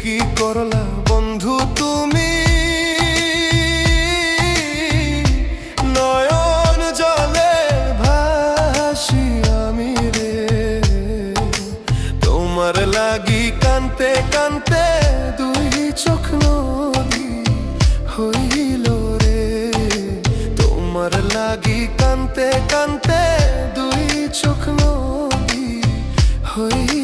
কি করলা বন্ধু তুমি, নয়ন জলে ভাসি আমি রে। তোমার লাগি কানতে কানতে দুই চোখ নদী হইল রে। তোমার লাগি কানতে কানতে দুই চোখ নদী হইল।